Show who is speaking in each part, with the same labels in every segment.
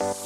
Speaker 1: J'espère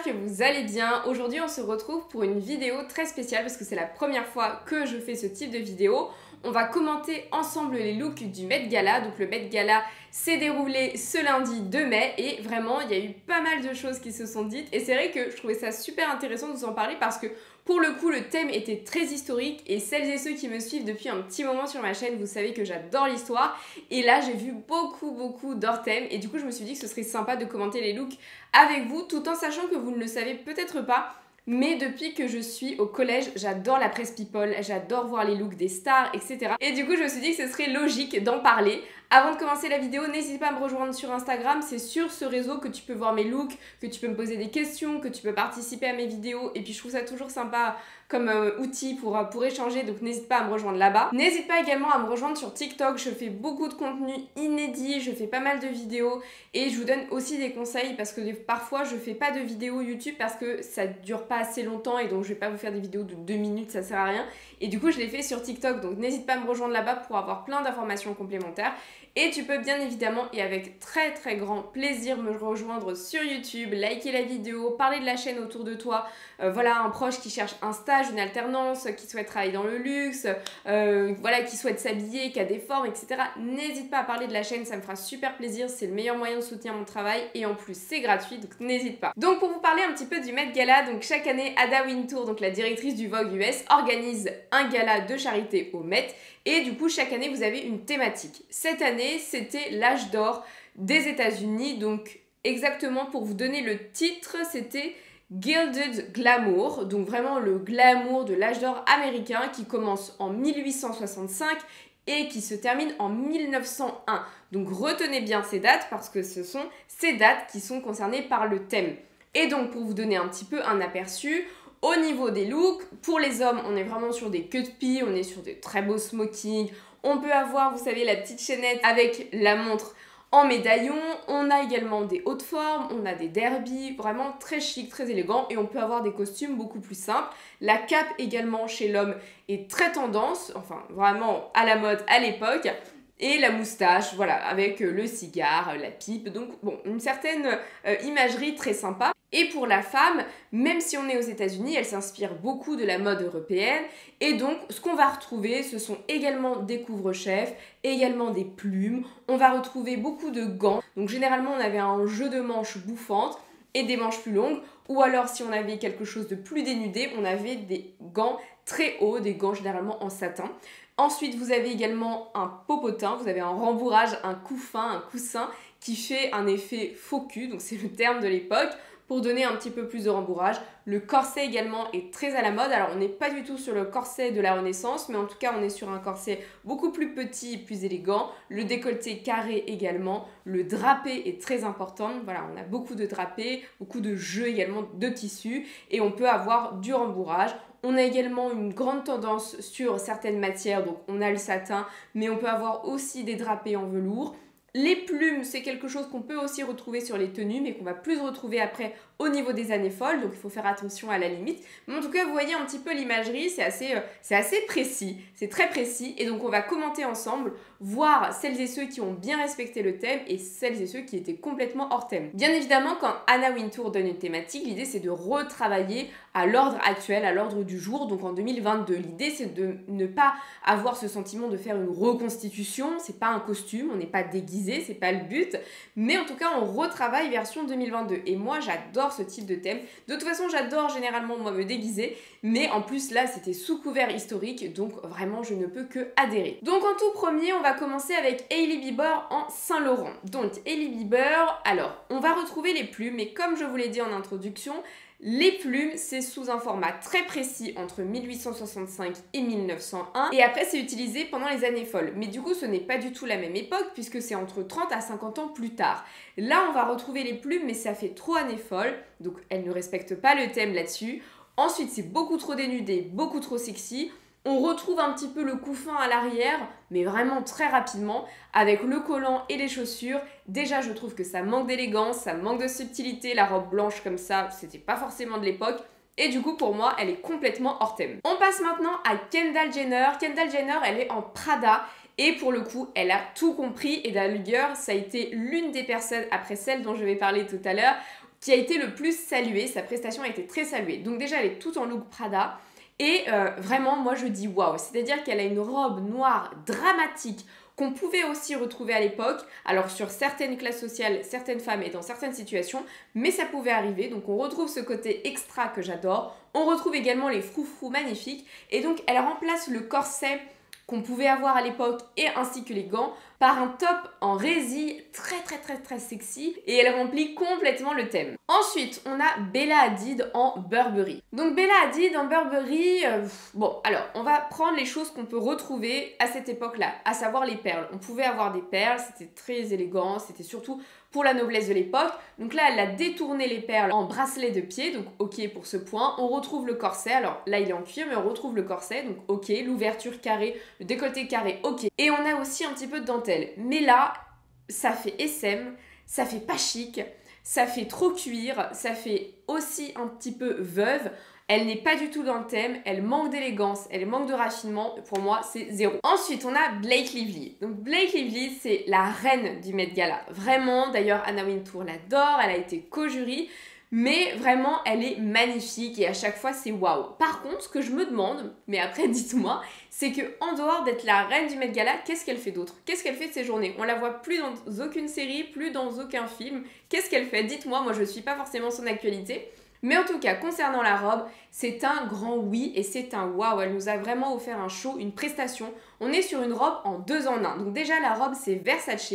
Speaker 1: que vous allez bien. Aujourd'hui on se retrouve pour une vidéo très spéciale parce que c'est la première fois que je fais ce type de vidéo. On va commenter ensemble les looks du Met Gala. Donc le Met Gala s'est déroulé ce lundi 2 mai et vraiment il y a eu pas mal de choses qui se sont dites et c'est vrai que je trouvais ça super intéressant de vous en parler parce que pour le coup, le thème était très historique et celles et ceux qui me suivent depuis un petit moment sur ma chaîne, vous savez que j'adore l'histoire. Et là, j'ai vu beaucoup d'hors thèmes et du coup, je me suis dit que ce serait sympa de commenter les looks avec vous tout en sachant que vous ne le savez peut-être pas. Mais depuis que je suis au collège, j'adore la presse people, j'adore voir les looks des stars, etc. Et du coup, je me suis dit que ce serait logique d'en parler. Avant de commencer la vidéo, n'hésite pas à me rejoindre sur Instagram, c'est sur ce réseau que tu peux voir mes looks, que tu peux me poser des questions, que tu peux participer à mes vidéos. Et puis je trouve ça toujours sympa comme outil pour échanger, donc n'hésite pas à me rejoindre là-bas. N'hésite pas également à me rejoindre sur TikTok, je fais beaucoup de contenu inédit, je fais pas mal de vidéos et je vous donne aussi des conseils parce que parfois je fais pas de vidéos YouTube parce que ça dure pas assez longtemps et donc je vais pas vous faire des vidéos de 2 minutes, ça sert à rien. Et du coup je les fais sur TikTok, donc n'hésite pas à me rejoindre là-bas pour avoir plein d'informations complémentaires. Et tu peux bien évidemment et avec très grand plaisir me rejoindre sur YouTube, liker la vidéo, parler de la chaîne autour de toi. Voilà, un proche qui cherche un stage, une alternance, qui souhaite travailler dans le luxe, voilà, qui souhaite s'habiller, qui a des formes, etc. N'hésite pas à parler de la chaîne, ça me fera super plaisir, c'est le meilleur moyen de soutenir mon travail et en plus c'est gratuit, donc n'hésite pas. Donc pour vous parler un petit peu du Met Gala, donc chaque année Ada Wintour, donc la directrice du Vogue US, organise un gala de charité au Met. Et du coup, chaque année, vous avez une thématique. Cette année, c'était l'âge d'or des États-Unis. Donc, exactement pour vous donner le titre, c'était Gilded Glamour. Donc, vraiment le glamour de l'âge d'or américain qui commence en 1865 et qui se termine en 1901. Donc, retenez bien ces dates parce que ce sont ces dates qui sont concernées par le thème. Et donc, pour vous donner un petit peu un aperçu, au niveau des looks, pour les hommes, on est vraiment sur des queues de pie, on est sur des très beaux smokings. On peut avoir, vous savez, la petite chaînette avec la montre en médaillon. On a également des hautes formes, on a des derbies, vraiment très chic, très élégant. Et on peut avoir des costumes beaucoup plus simples. La cape également chez l'homme est très tendance, enfin vraiment à la mode à l'époque. Et la moustache, voilà, avec le cigare, la pipe. Donc bon, une certaine imagerie très sympa. Et pour la femme, même si on est aux États-Unis, elle s'inspire beaucoup de la mode européenne. Et donc, ce qu'on va retrouver, ce sont également des couvre-chefs, également des plumes. On va retrouver beaucoup de gants. Donc, généralement, on avait un jeu de manches bouffantes et des manches plus longues. Ou alors, si on avait quelque chose de plus dénudé, on avait des gants très hauts, des gants généralement en satin. Ensuite, vous avez également un popotin, vous avez un rembourrage, un couffin, un coussin qui fait un effet faux cul, donc c'est le terme de l'époque, pour donner un petit peu plus de rembourrage. Le corset également est très à la mode. Alors on n'est pas du tout sur le corset de la Renaissance, mais en tout cas on est sur un corset beaucoup plus petit et plus élégant. Le décolleté carré également. Le drapé est très important. Voilà, on a beaucoup de drapés, beaucoup de jeux également de tissus et on peut avoir du rembourrage. On a également une grande tendance sur certaines matières, donc on a le satin, mais on peut avoir aussi des drapés en velours. Les plumes, c'est quelque chose qu'on peut aussi retrouver sur les tenues, mais qu'on va plus retrouver après au niveau des années folles, donc il faut faire attention à la limite. Mais en tout cas, vous voyez un petit peu l'imagerie, c'est assez précis, c'est très précis, et donc on va commenter ensemble, voir celles et ceux qui ont bien respecté le thème et celles et ceux qui étaient complètement hors thème. Bien évidemment, quand Ada Wintour donne une thématique, l'idée c'est de retravailler à l'ordre actuel, à l'ordre du jour, donc en 2022. L'idée c'est de ne pas avoir ce sentiment de faire une reconstitution, c'est pas un costume, on n'est pas déguisé, c'est pas le but, mais en tout cas on retravaille version 2022. Et moi j'adore ce type de thème. De toute façon j'adore généralement moi me déguiser, mais en plus là c'était sous couvert historique, donc vraiment je ne peux que adhérer. Donc en tout premier on va commencer avec Hailey Bieber en Saint-Laurent. Donc Hailey Bieber, alors on va retrouver les plumes, mais comme je vous l'ai dit en introduction, les plumes, c'est sous un format très précis entre 1865 et 1901 et après c'est utilisé pendant les années folles. Mais du coup ce n'est pas du tout la même époque puisque c'est entre 30 à 50 ans plus tard. Là on va retrouver les plumes mais ça fait trop années folles, donc elles ne respectent pas le thème là-dessus. Ensuite c'est beaucoup trop dénudé, beaucoup trop sexy. On retrouve un petit peu le couffin à l'arrière, mais vraiment très rapidement, avec le collant et les chaussures. Déjà, je trouve que ça manque d'élégance, ça manque de subtilité. La robe blanche comme ça, c'était pas forcément de l'époque. Et du coup, pour moi, elle est complètement hors thème. On passe maintenant à Kendall Jenner. Kendall Jenner, elle est en Prada. Et pour le coup, elle a tout compris. Et d'ailleurs, ça a été l'une des personnes, après celle dont je vais parler tout à l'heure, qui a été le plus saluée. Sa prestation a été très saluée. Donc déjà, elle est toute en look Prada. Et vraiment, moi, je dis waouh. C'est-à-dire qu'elle a une robe noire dramatique qu'on pouvait aussi retrouver à l'époque, alors sur certaines classes sociales, certaines femmes et dans certaines situations, mais ça pouvait arriver, donc on retrouve ce côté extra que j'adore, on retrouve également les froufrous magnifiques, et donc elle remplace le corset qu'on pouvait avoir à l'époque et ainsi que les gants par un top en résille très sexy et elle remplit complètement le thème. Ensuite, on a Bella Hadid en Burberry. Donc Bella Hadid en Burberry, bon alors on va prendre les choses qu'on peut retrouver à cette époque-là, à savoir les perles. On pouvait avoir des perles, c'était très élégant, c'était surtout pour la noblesse de l'époque. Donc là, elle a détourné les perles en bracelet de pied, donc ok pour ce point. On retrouve le corset, alors là il est en cuir, mais on retrouve le corset, donc ok, l'ouverture carrée, le décolleté carré, ok. Et on a aussi un petit peu de dentelle. Mais là, ça fait SM, ça fait pas chic, ça fait trop cuir, ça fait aussi un petit peu veuve. Elle n'est pas du tout dans le thème, elle manque d'élégance, elle manque de raffinement, pour moi c'est zéro. Ensuite on a Blake Lively. Donc Blake Lively c'est la reine du Met Gala. Vraiment, d'ailleurs Anna Wintour l'adore, elle a été co-jury, mais vraiment elle est magnifique et à chaque fois c'est waouh. Par contre ce que je me demande, mais après dites-moi, c'est que en dehors d'être la reine du Met Gala, qu'est-ce qu'elle fait d'autre? Qu'est-ce qu'elle fait de ses journées? On la voit plus dans aucune série, plus dans aucun film. Qu'est-ce qu'elle fait? Dites-moi, moi je suis pas forcément son actualité. Mais en tout cas, concernant la robe, c'est un grand oui et c'est un waouh. Elle nous a vraiment offert un show, une prestation. On est sur une robe en 2 en 1. Donc déjà, la robe, c'est Versace.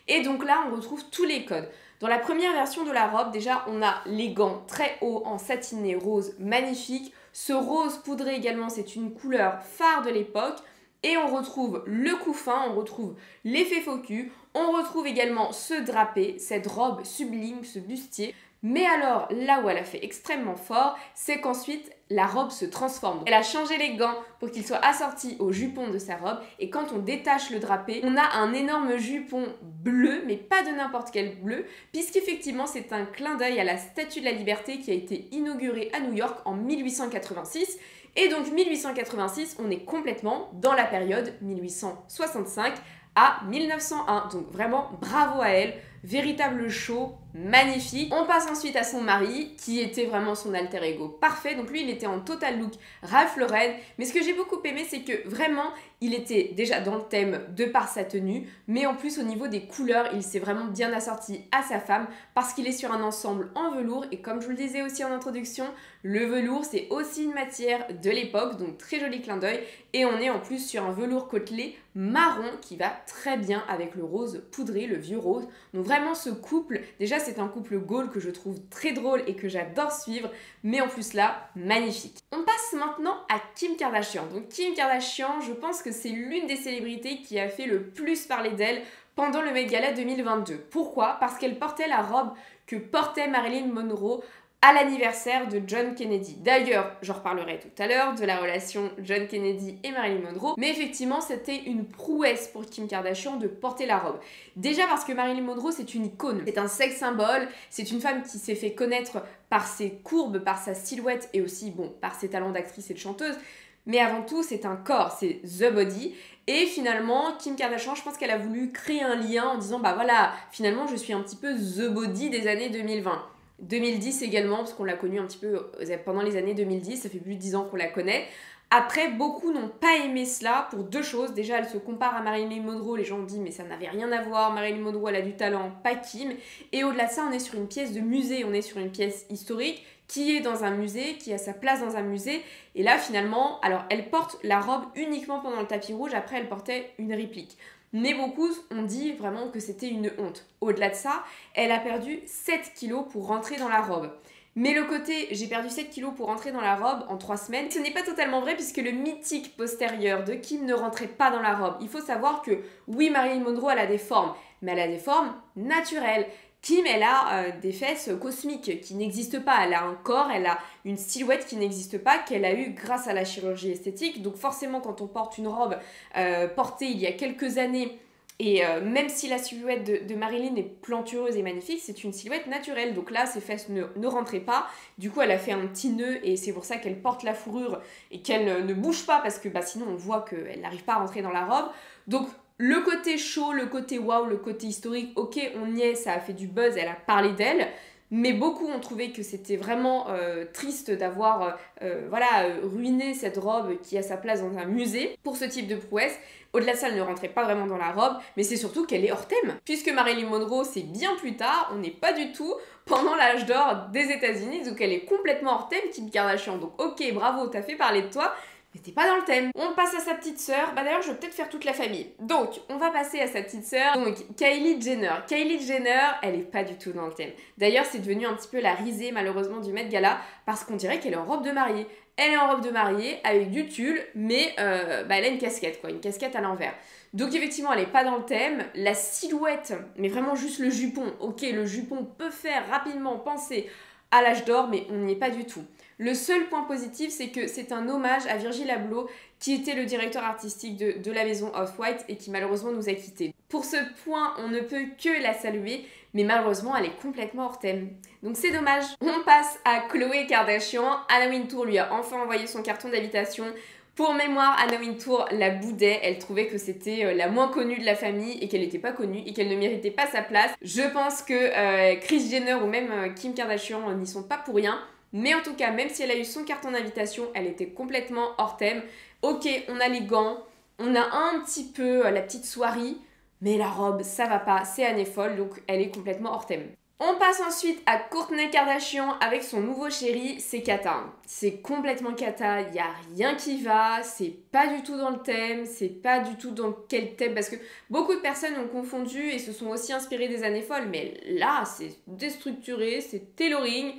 Speaker 1: Et donc là, on retrouve tous les codes. Dans la première version de la robe, déjà, on a les gants très hauts en satiné rose magnifique. Ce rose poudré également, c'est une couleur phare de l'époque. Et on retrouve le cou fin, on retrouve l'effet faux cul. On retrouve également ce drapé, cette robe sublime, ce bustier. Mais alors, là où elle a fait extrêmement fort, c'est qu'ensuite, la robe se transforme. Elle a changé les gants pour qu'ils soient assortis au jupon de sa robe. Et quand on détache le drapé, on a un énorme jupon bleu, mais pas de n'importe quel bleu, puisqu'effectivement, c'est un clin d'œil à la Statue de la Liberté qui a été inaugurée à New York en 1886. Et donc, 1886, on est complètement dans la période 1865 à 1901. Donc vraiment, bravo à elle. Véritable show, magnifique. On passe ensuite à son mari, qui était vraiment son alter ego parfait. Donc lui, il était en total look Ralph Lauren. Mais ce que j'ai beaucoup aimé, c'est que vraiment, il était déjà dans le thème de par sa tenue. Mais en plus, au niveau des couleurs, il s'est vraiment bien assorti à sa femme parce qu'il est sur un ensemble en velours. Et comme je vous le disais aussi en introduction, le velours, c'est aussi une matière de l'époque. Donc très joli clin d'œil. Et on est en plus sur un velours côtelé marron qui va très bien avec le rose poudré, le vieux rose. Donc vraiment ce couple, déjà c'est un couple Gaule que je trouve très drôle et que j'adore suivre, mais en plus là, magnifique. On passe maintenant à Kim Kardashian. Donc Kim Kardashian, je pense que c'est l'une des célébrités qui a fait le plus parler d'elle pendant le Met Gala 2022. Pourquoi? Parce qu'elle portait la robe que portait Marilyn Monroe à l'anniversaire de John Kennedy. D'ailleurs, j'en reparlerai tout à l'heure de la relation John Kennedy et Marilyn Monroe, mais effectivement, c'était une prouesse pour Kim Kardashian de porter la robe. Déjà parce que Marilyn Monroe, c'est une icône, c'est un sex symbole, c'est une femme qui s'est fait connaître par ses courbes, par sa silhouette et aussi, bon, par ses talents d'actrice et de chanteuse. Mais avant tout, c'est un corps, c'est the body. Et finalement, Kim Kardashian, je pense qu'elle a voulu créer un lien en disant, bah voilà, finalement, je suis un petit peu the body des années 2020. 2010 également, parce qu'on l'a connue un petit peu pendant les années 2010, ça fait plus de 10 ans qu'on la connaît. Après, beaucoup n'ont pas aimé cela pour 2 choses. Déjà, elle se compare à Marilyn Monroe, les gens ont dit mais ça n'avait rien à voir, Marilyn Monroe elle a du talent, pas Kim. Et au-delà de ça, on est sur une pièce de musée, on est sur une pièce historique qui est dans un musée, qui a sa place dans un musée. Et là, finalement, alors elle porte la robe uniquement pendant le tapis rouge, après elle portait une réplique. Mais beaucoup ont dit vraiment que c'était une honte. Au-delà de ça, elle a perdu 7 kilos pour rentrer dans la robe. Mais le côté j'ai perdu 7 kilos pour rentrer dans la robe en 3 semaines, ce n'est pas totalement vrai puisque le mythique postérieur de Kim ne rentrait pas dans la robe. Il faut savoir que oui, Marilyn Monroe elle a des formes, mais elle a des formes naturelles. Kim, elle a des fesses cosmiques qui n'existent pas. Elle a un corps, elle a une silhouette qui n'existe pas, qu'elle a eu grâce à la chirurgie esthétique. Donc forcément, quand on porte une robe portée il y a quelques années Et même si la silhouette de Marilyn est plantureuse et magnifique, c'est une silhouette naturelle. Donc là, ses fesses ne rentraient pas. Du coup, elle a fait un petit nœud et c'est pour ça qu'elle porte la fourrure et qu'elle ne bouge pas parce que sinon on voit qu'elle n'arrive pas à rentrer dans la robe. Donc le côté chaud, le côté waouh, le côté historique, ok, on y est, ça a fait du buzz, elle a parlé d'elle. Mais beaucoup ont trouvé que c'était vraiment triste d'avoir ruiné cette robe qui a sa place dans un musée pour ce type de prouesse. Au-delà de ça, elle ne rentrait pas vraiment dans la robe, mais c'est surtout qu'elle est hors thème. Puisque Marilyn Monroe, c'est bien plus tard, on n'est pas du tout pendant l'âge d'or des États-Unis, donc elle est complètement hors thème, Kim Kardashian. Donc ok, bravo, t'as fait parler de toi, mais t'es pas dans le thème. On passe à sa petite sœur. D'ailleurs, je vais peut-être faire toute la famille. Donc, on va passer à sa petite sœur. Donc, Kylie Jenner. Kylie Jenner, elle est pas du tout dans le thème. D'ailleurs, c'est devenu un petit peu la risée, malheureusement, du Met Gala, parce qu'on dirait qu'elle est en robe de mariée. Elle est en robe de mariée, avec du tulle, mais elle a une casquette, quoi. Une casquette à l'envers. Donc, effectivement, elle est pas dans le thème. La silhouette, mais vraiment juste le jupon. Ok, le jupon peut faire rapidement penser à l'âge d'or, mais on n'y est pas du tout. Le seul point positif, c'est que c'est un hommage à Virgil Abloh, qui était le directeur artistique de la maison Off-White et qui malheureusement nous a quittés. Pour ce point, on ne peut que la saluer, mais malheureusement, elle est complètement hors thème. Donc c'est dommage. On passe à Khloé Kardashian. Anna Wintour lui a enfin envoyé son carton d'invitation. Pour mémoire, Anna Wintour la boudait, elle trouvait que c'était la moins connue de la famille et qu'elle n'était pas connue et qu'elle ne méritait pas sa place. Je pense que Kris Jenner ou même Kim Kardashian n'y sont pas pour rien. Mais en tout cas, même si elle a eu son carton d'invitation, elle était complètement hors thème. Ok, on a les gants, on a un petit peu la petite soirée, mais la robe, ça va pas, c'est Anne folle, donc elle est complètement hors thème. On passe ensuite à Kourtney Kardashian avec son nouveau chéri, c'est cata. C'est complètement cata, il n'y a rien qui va, c'est pas du tout dans le thème, c'est pas du tout dans quel thème, parce que beaucoup de personnes ont confondu et se sont aussi inspirées des Années folles, mais là, c'est déstructuré, c'est tailoring.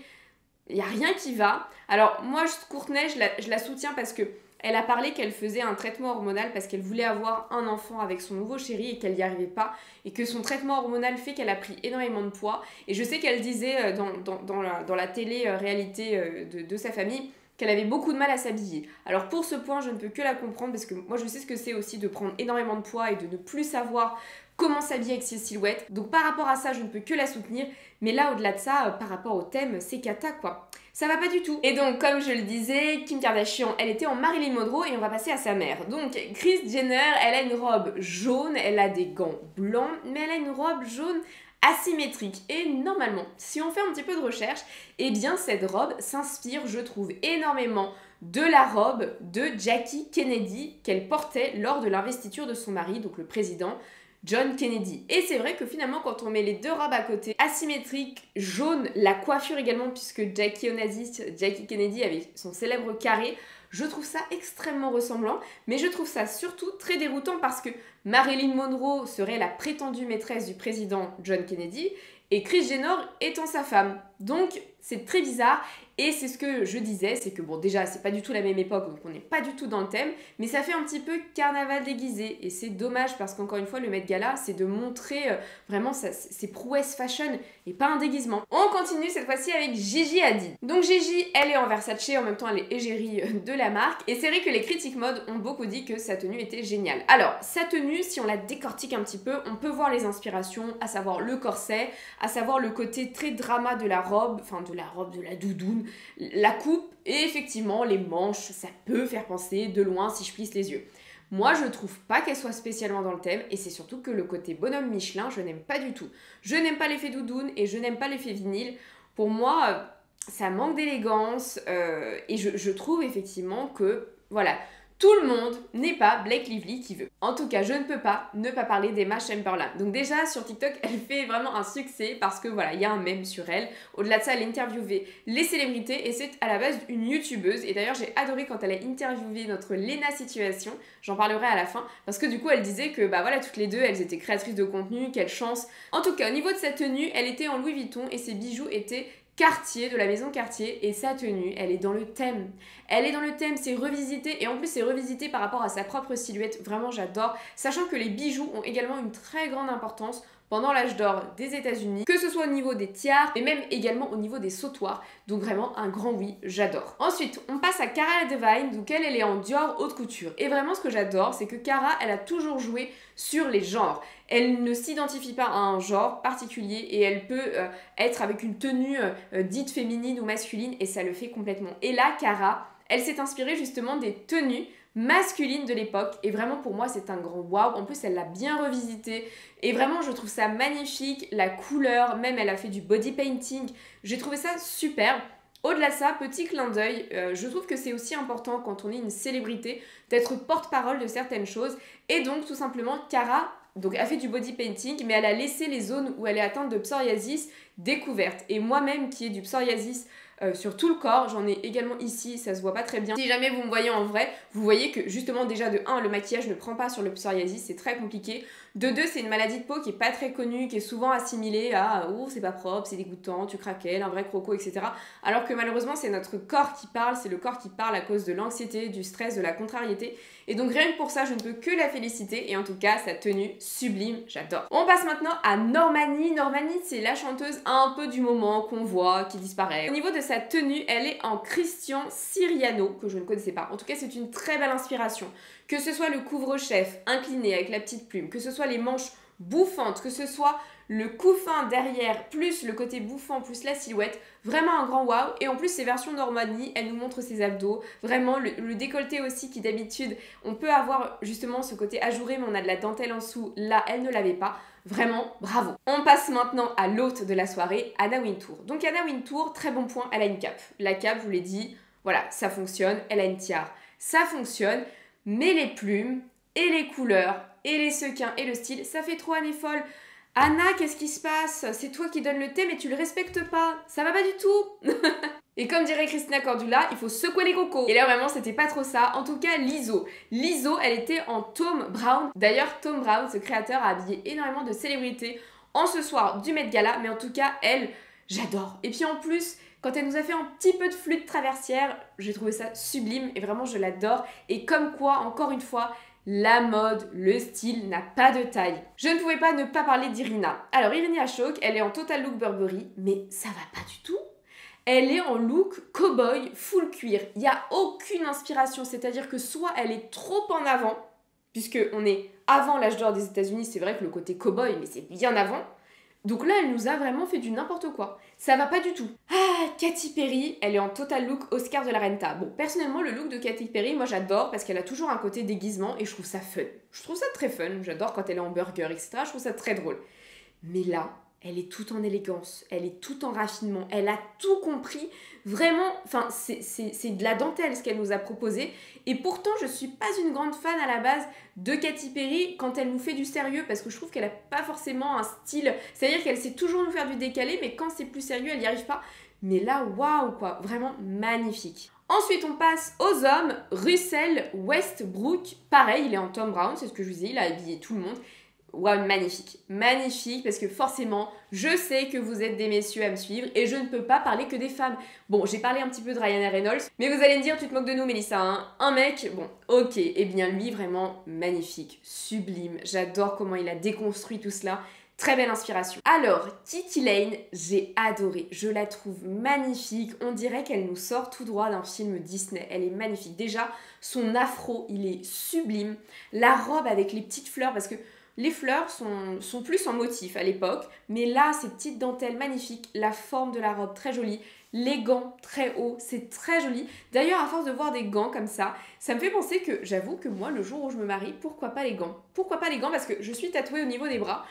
Speaker 1: Il n'y a rien qui va. Alors moi, Kourtney, je la soutiens parce que elle a parlé qu'elle faisait un traitement hormonal parce qu'elle voulait avoir un enfant avec son nouveau chéri et qu'elle n'y arrivait pas. Et que son traitement hormonal fait qu'elle a pris énormément de poids. Et je sais qu'elle disait dans la télé-réalité de sa famille qu'elle avait beaucoup de mal à s'habiller. Alors pour ce point, je ne peux que la comprendre parce que moi je sais ce que c'est aussi de prendre énormément de poids et de ne plus savoir comment s'habiller avec ses silhouettes. Donc par rapport à ça, je ne peux que la soutenir. Mais là, au-delà de ça, par rapport au thème, c'est cata quoi. Ça va pas du tout. Et donc, comme je le disais, Kim Kardashian, elle était en Marilyn Monroe et on va passer à sa mère. Donc, Kris Jenner, elle a une robe jaune, elle a des gants blancs, mais elle a une robe jaune asymétrique. Et normalement, si on fait un petit peu de recherche, eh bien cette robe s'inspire, je trouve, énormément de la robe de Jackie Kennedy qu'elle portait lors de l'investiture de son mari, donc le président John Kennedy. Et c'est vrai que finalement, quand on met les deux robes à côté, asymétrique, jaune, la coiffure également, puisque Jackie Kennedy avait son célèbre carré, je trouve ça extrêmement ressemblant, mais je trouve ça surtout très déroutant parce que Marilyn Monroe serait la prétendue maîtresse du président John Kennedy et Kris Jenner étant sa femme. Donc c'est très bizarre et c'est ce que je disais, c'est que bon déjà c'est pas du tout la même époque donc on n'est pas du tout dans le thème, mais ça fait un petit peu carnaval déguisé et c'est dommage parce qu'encore une fois le Met Gala c'est de montrer vraiment ses prouesses fashion et pas un déguisement. On continue cette fois-ci avec Gigi Hadid. Donc Gigi elle est en Versace, en même temps elle est égérie de la marque et c'est vrai que les critiques mode ont beaucoup dit que sa tenue était géniale. Alors sa tenue si on la décortique un petit peu, on peut voir les inspirations, à savoir le corset, à savoir le côté très drama de la robe, enfin de la doudoune, la coupe et effectivement les manches, ça peut faire penser de loin si je plisse les yeux. Moi je trouve pas qu'elle soit spécialement dans le thème et c'est surtout que le côté bonhomme Michelin je n'aime pas du tout. Je n'aime pas l'effet doudoune et je n'aime pas l'effet vinyle. Pour moi ça manque d'élégance et je trouve effectivement que voilà, tout le monde n'est pas Blake Lively qui veut. En tout cas, je ne peux pas ne pas parler d'Emma Chamberlain. Donc déjà, sur TikTok, elle fait vraiment un succès parce que voilà, il y a un mème sur elle. Au-delà de ça, elle interviewait les célébrités et c'est à la base une youtubeuse. Et d'ailleurs, j'ai adoré quand elle a interviewé notre Lena Situation. J'en parlerai à la fin parce que du coup, elle disait que bah voilà, toutes les deux, elles étaient créatrices de contenu, quelle chance. En tout cas, au niveau de sa tenue, elle était en Louis Vuitton et ses bijoux étaient Cartier, de la maison Cartier, et sa tenue, elle est dans le thème. Elle est dans le thème, c'est revisité, et en plus c'est revisité par rapport à sa propre silhouette, vraiment j'adore, sachant que les bijoux ont également une très grande importance pendant l'âge d'or des États-Unis, que ce soit au niveau des tiares, mais même également au niveau des sautoirs. Donc vraiment un grand oui, j'adore. Ensuite, on passe à Cara Delevingne, donc elle est en Dior haute couture. Et vraiment ce que j'adore, c'est que Cara, elle a toujours joué sur les genres. Elle ne s'identifie pas à un genre particulier et elle peut être avec une tenue dite féminine ou masculine et ça le fait complètement. Et là, Cara, elle s'est inspirée justement des tenues masculine de l'époque et vraiment pour moi c'est un grand waouh. En plus elle l'a bien revisité et vraiment je trouve ça magnifique, la couleur, même elle a fait du body painting, j'ai trouvé ça super. Au-delà de ça, petit clin d'œil, je trouve que c'est aussi important quand on est une célébrité d'être porte-parole de certaines choses et donc tout simplement Cara donc, a fait du body painting mais elle a laissé les zones où elle est atteinte de psoriasis découvertes et moi-même qui ai du psoriasis sur tout le corps, j'en ai également ici, ça se voit pas très bien. Si jamais vous me voyez en vrai, vous voyez que justement déjà de 1, le maquillage ne prend pas sur le psoriasis, c'est très compliqué. De 2, c'est une maladie de peau qui est pas très connue, qui est souvent assimilée à oh c'est pas propre, c'est dégoûtant, tu craquelles, un vrai croco, etc. Alors que malheureusement c'est notre corps qui parle, c'est le corps qui parle à cause de l'anxiété, du stress, de la contrariété. Et donc rien que pour ça, je ne peux que la féliciter et en tout cas sa tenue sublime, j'adore. On passe maintenant à Normani. Normani c'est la chanteuse un peu du moment qu'on voit, qui disparaît. Au niveau de sa tenue, elle est en Christian Siriano, que je ne connaissais pas. En tout cas, c'est une très belle inspiration. Que ce soit le couvre-chef incliné avec la petite plume, que ce soit les manches bouffantes, que ce soit le couffin derrière, plus le côté bouffant, plus la silhouette, vraiment un grand waouh. Et en plus, ces versions Normani, elles nous montrent ses abdos, vraiment le décolleté aussi qui d'habitude, on peut avoir justement ce côté ajouré, mais on a de la dentelle en dessous, là, elle ne l'avait pas. Vraiment, bravo. On passe maintenant à l'hôte de la soirée, Anna Wintour. Donc Anna Wintour, très bon point, elle a une cape. La cape, je vous l'ai dit, voilà, ça fonctionne, elle a une tiare, ça fonctionne, mais les plumes et les couleurs et les sequins et le style, ça fait trop Annie folle. Anna, qu'est-ce qui se passe? C'est toi qui donnes le thé, mais tu le respectes pas. Ça va pas du tout. Et comme dirait Christina Cordula, il faut secouer les cocos. Et là, vraiment, c'était pas trop ça. En tout cas, Lizzo. Lizzo, elle était en Thom Browne. D'ailleurs, Thom Browne, ce créateur, a habillé énormément de célébrités en ce soir du Met Gala. Mais en tout cas, elle, j'adore. Et puis en plus, quand elle nous a fait un petit peu de flûte traversière, j'ai trouvé ça sublime. Et vraiment, je l'adore. Et comme quoi, encore une fois, la mode, le style n'a pas de taille. Je ne pouvais pas ne pas parler d'Irina. Alors Irina Shayk, elle est en total look Burberry, mais ça va pas du tout. Elle est en look cow-boy full cuir. Il n'y a aucune inspiration, c'est-à-dire que soit elle est trop en avant, puisque on est avant l'âge d'or des États-Unis, c'est vrai que le côté cow-boy, mais c'est bien avant. Donc là, elle nous a vraiment fait du n'importe quoi. Ça va pas du tout. Ah, Katy Perry, elle est en total look Oscar de la Renta. Bon, personnellement, le look de Katy Perry, moi j'adore parce qu'elle a toujours un côté déguisement et je trouve ça fun. Je trouve ça très fun. J'adore quand elle est en burger, etc. Je trouve ça très drôle. Mais là, elle est toute en élégance, elle est toute en raffinement, elle a tout compris. Vraiment, enfin, c'est de la dentelle ce qu'elle nous a proposé. Et pourtant, je suis pas une grande fan à la base de Katy Perry quand elle nous fait du sérieux parce que je trouve qu'elle a pas forcément un style. C'est-à-dire qu'elle sait toujours nous faire du décalé, mais quand c'est plus sérieux, elle n'y arrive pas. Mais là, waouh quoi, vraiment magnifique. Ensuite, on passe aux hommes. Russell Westbrook, pareil, il est en Thom Browne, c'est ce que je vous disais, il a habillé tout le monde. Waouh, magnifique, magnifique, parce que forcément, je sais que vous êtes des messieurs à me suivre et je ne peux pas parler que des femmes. Bon, j'ai parlé un petit peu de Ryan Reynolds, mais vous allez me dire, tu te moques de nous, Mélissa, hein? Un mec, bon, ok, et bien lui, vraiment magnifique, sublime, j'adore comment il a déconstruit tout cela. Très belle inspiration. Alors, Kiki Layne, j'ai adoré. Je la trouve magnifique. On dirait qu'elle nous sort tout droit d'un film Disney. Elle est magnifique. Déjà, son afro, il est sublime. La robe avec les petites fleurs, parce que les fleurs sont plus en motif à l'époque, mais là, ces petites dentelles magnifiques, la forme de la robe très jolie, les gants très hauts, c'est très joli. D'ailleurs, à force de voir des gants comme ça me fait penser que, j'avoue que moi, le jour où je me marie, pourquoi pas les gants? Pourquoi pas les gants? Parce que je suis tatouée au niveau des bras.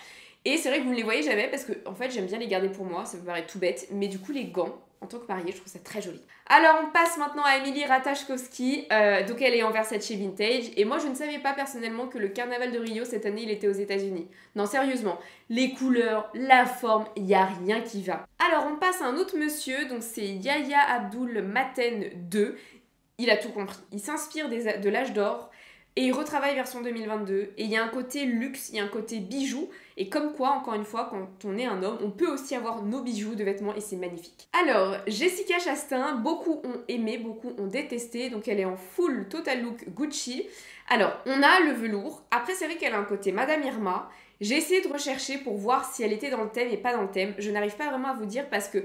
Speaker 1: Et c'est vrai que vous ne les voyez jamais parce que, en fait, j'aime bien les garder pour moi, ça me paraît tout bête. Mais du coup, les gants, en tant que mariée, je trouve ça très joli. Alors, on passe maintenant à Emily Ratajkowski. Donc, elle est en Versace Vintage. Et moi, je ne savais pas personnellement que le carnaval de Rio, cette année, il était aux États-Unis. Non, sérieusement. Les couleurs, la forme, il n'y a rien qui va. Alors, on passe à un autre monsieur. Donc, c'est Yahya Abdul Maten II. Il a tout compris. Il s'inspire de l'âge d'or. Et il retravaille version 2022. Et il y a un côté luxe, il y a un côté bijoux. Et comme quoi, encore une fois, quand on est un homme, on peut aussi avoir nos bijoux de vêtements et c'est magnifique. Alors, Jessica Chastain, beaucoup ont aimé, beaucoup ont détesté. Donc elle est en full total look Gucci. Alors, on a le velours. Après, c'est vrai qu'elle a un côté Madame Irma. J'ai essayé de rechercher pour voir si elle était dans le thème et pas dans le thème. Je n'arrive pas vraiment à vous dire parce que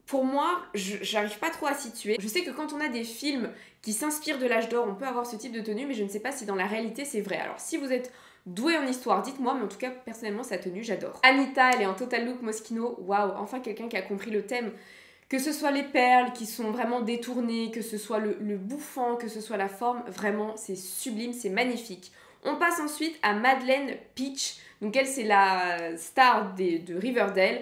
Speaker 1: pour moi, j'arrive pas trop à situer. Je sais que quand on a des films qui s'inspirent de l'âge d'or, on peut avoir ce type de tenue, mais je ne sais pas si dans la réalité c'est vrai. Alors si vous êtes doué en histoire, dites-moi, mais en tout cas, personnellement, sa tenue, j'adore. Anita, elle est en total look Moschino. Waouh, enfin quelqu'un qui a compris le thème. Que ce soit les perles qui sont vraiment détournées, que ce soit le bouffant, que ce soit la forme, vraiment, c'est sublime, c'est magnifique. On passe ensuite à Madeleine Peach. Donc elle, c'est la star de Riverdale.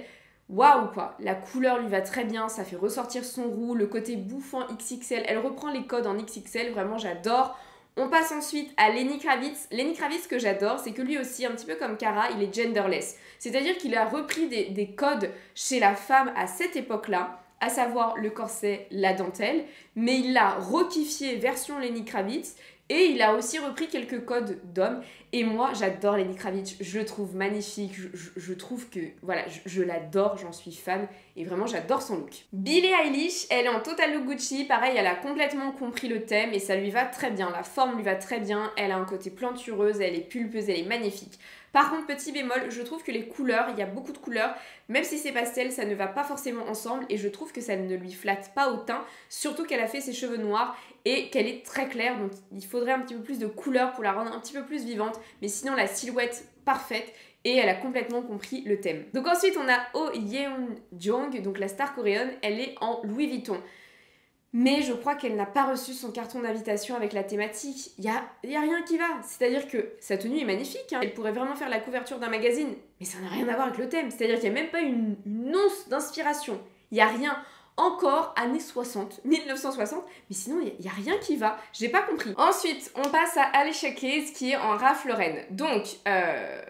Speaker 1: Waouh quoi, la couleur lui va très bien, ça fait ressortir son roux, le côté bouffant XXL, elle reprend les codes en XXL, vraiment j'adore. On passe ensuite à Lenny Kravitz. Lenny Kravitz, ce que j'adore, c'est que lui aussi, un petit peu comme Cara, il est genderless. C'est-à-dire qu'il a repris des codes chez la femme à cette époque-là, à savoir le corset, la dentelle, mais il l'a requifié version Lenny Kravitz. Et il a aussi repris quelques codes d'hommes. Et moi, j'adore Lenny Kravitz. Je le trouve magnifique. Je trouve que, voilà, je l'adore. J'en suis fan. Et vraiment, j'adore son look. Billie Eilish, elle est en total look Gucci. Pareil, elle a complètement compris le thème. Et ça lui va très bien. La forme lui va très bien. Elle a un côté plantureuse. Elle est pulpeuse. Elle est magnifique. Par contre, petit bémol, je trouve que les couleurs, il y a beaucoup de couleurs, même si c'est pastel, ça ne va pas forcément ensemble et je trouve que ça ne lui flatte pas au teint, surtout qu'elle a fait ses cheveux noirs et qu'elle est très claire, donc il faudrait un petit peu plus de couleur pour la rendre un petit peu plus vivante, mais sinon la silhouette parfaite et elle a complètement compris le thème. Donc ensuite on a Oh Yeon-jong, donc la star coréenne, elle est en Louis Vuitton. Mais je crois qu'elle n'a pas reçu son carton d'invitation avec la thématique. Il y a rien qui va. C'est-à-dire que sa tenue est magnifique. Hein. Elle pourrait vraiment faire la couverture d'un magazine. Mais ça n'a rien à voir avec le thème. C'est-à-dire qu'il n'y a même pas une once d'inspiration. Il n'y a rien. Encore années 60, 1960, mais sinon il n'y a rien qui va, j'ai pas compris. Ensuite, on passe à Alicia Keys qui est en Ralph Lauren. Donc,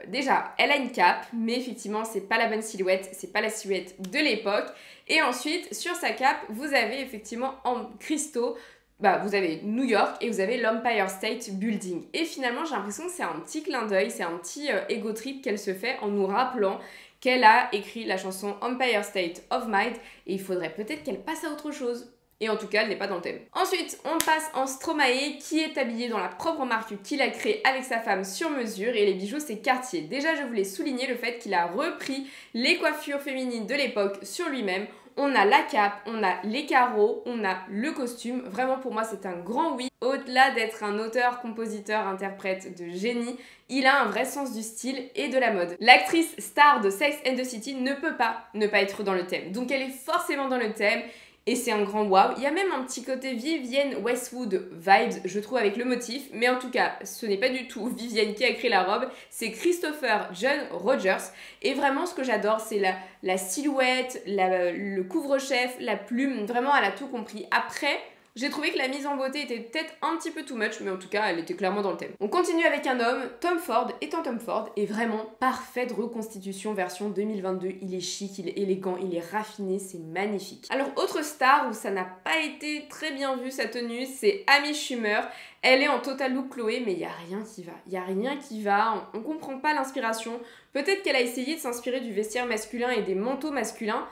Speaker 1: déjà, elle a une cape, mais effectivement, c'est pas la bonne silhouette, c'est pas la silhouette de l'époque. Et ensuite, sur sa cape, vous avez effectivement en cristaux, vous avez New York et vous avez l'Empire State Building. Et finalement, j'ai l'impression que c'est un petit clin d'œil, c'est un petit ego trip qu'elle se fait en nous rappelant qu'elle a écrit la chanson Empire State of Mind et il faudrait peut-être qu'elle passe à autre chose. Et en tout cas, elle n'est pas dans le thème. Ensuite, on passe en Stromae qui est habillé dans la propre marque qu'il a créée avec sa femme sur mesure et les bijoux c'est Cartier. Déjà, je voulais souligner le fait qu'il a repris les coiffures féminines de l'époque sur lui-même. On a la cape, on a les carreaux, on a le costume. Vraiment pour moi c'est un grand oui. Au-delà d'être un auteur, compositeur, interprète de génie, il a un vrai sens du style et de la mode. L'actrice star de Sex and the City ne peut pas ne pas être dans le thème. Donc elle est forcément dans le thème. Et c'est un grand waouh. Il y a même un petit côté Vivienne Westwood vibes, je trouve, avec le motif. Mais en tout cas, ce n'est pas du tout Vivienne qui a créé la robe, c'est Christopher John Rogers. Et vraiment, ce que j'adore, c'est la silhouette, le couvre-chef, la plume. Vraiment, elle a tout compris. Après, j'ai trouvé que la mise en beauté était peut-être un petit peu too much, mais en tout cas, elle était clairement dans le thème. On continue avec un homme, Tom Ford, étant Tom Ford, est vraiment parfaite reconstitution version 2022. Il est chic, il est élégant, il est raffiné, c'est magnifique. Alors, autre star où ça n'a pas été très bien vu sa tenue, c'est Amy Schumer. Elle est en total look Chloé, mais il n'y a rien qui va. Il n'y a rien qui va, on comprend pas l'inspiration. Peut-être qu'elle a essayé de s'inspirer du vestiaire masculin et des manteaux masculins,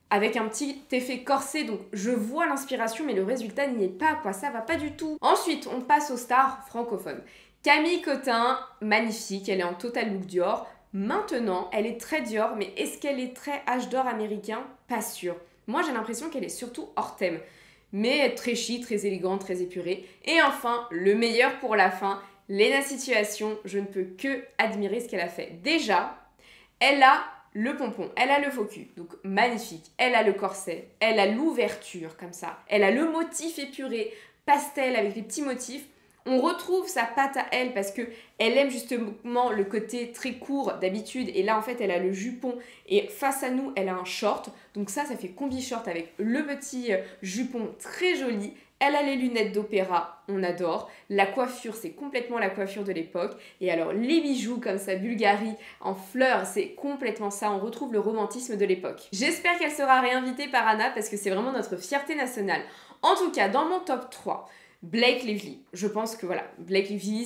Speaker 1: avec un petit effet corset, donc je vois l'inspiration, mais le résultat n'y est pas, quoi, ça va pas du tout. Ensuite, on passe aux stars francophones. Camille Cotin, magnifique, elle est en total look Dior. Maintenant, elle est très Dior, mais est-ce qu'elle est très âge d'or américain? Pas sûr. Moi, j'ai l'impression qu'elle est surtout hors thème, mais très chic, très élégante, très épurée. Et enfin, le meilleur pour la fin, Lena Situation, je ne peux que admirer ce qu'elle a fait. Déjà, elle a le pompon, elle a le faux cul, donc magnifique. Elle a le corset, elle a l'ouverture comme ça. Elle a le motif épuré, pastel avec les petits motifs. On retrouve sa patte à elle parce que elle aime justement le côté très court d'habitude. Et là, en fait, elle a le jupon et face à nous, elle a un short. Donc ça fait combi short avec le petit jupon très joli. Elle a les lunettes d'opéra, on adore. La coiffure, c'est complètement la coiffure de l'époque. Et alors, les bijoux comme ça, Bulgari, en fleurs, c'est complètement ça. On retrouve le romantisme de l'époque. J'espère qu'elle sera réinvitée par Anna parce que c'est vraiment notre fierté nationale. En tout cas, dans mon top 3, Blake Lively. Je pense que voilà, Blake Lively,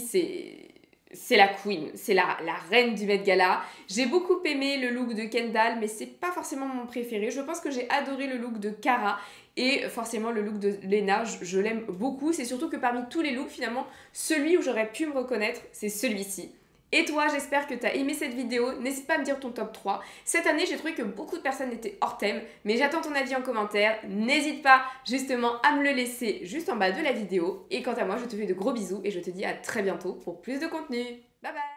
Speaker 1: c'est la queen, c'est la reine du Met Gala. J'ai beaucoup aimé le look de Kendall, mais c'est pas forcément mon préféré. Je pense que j'ai adoré le look de Cara et forcément le look de Lena, je l'aime beaucoup. C'est surtout que parmi tous les looks, finalement, celui où j'aurais pu me reconnaître, c'est celui-ci. Et toi, j'espère que tu as aimé cette vidéo. N'hésite pas à me dire ton top 3. Cette année, j'ai trouvé que beaucoup de personnes étaient hors thème, mais j'attends ton avis en commentaire. N'hésite pas justement à me le laisser juste en bas de la vidéo. Et quant à moi, je te fais de gros bisous et je te dis à très bientôt pour plus de contenu. Bye bye!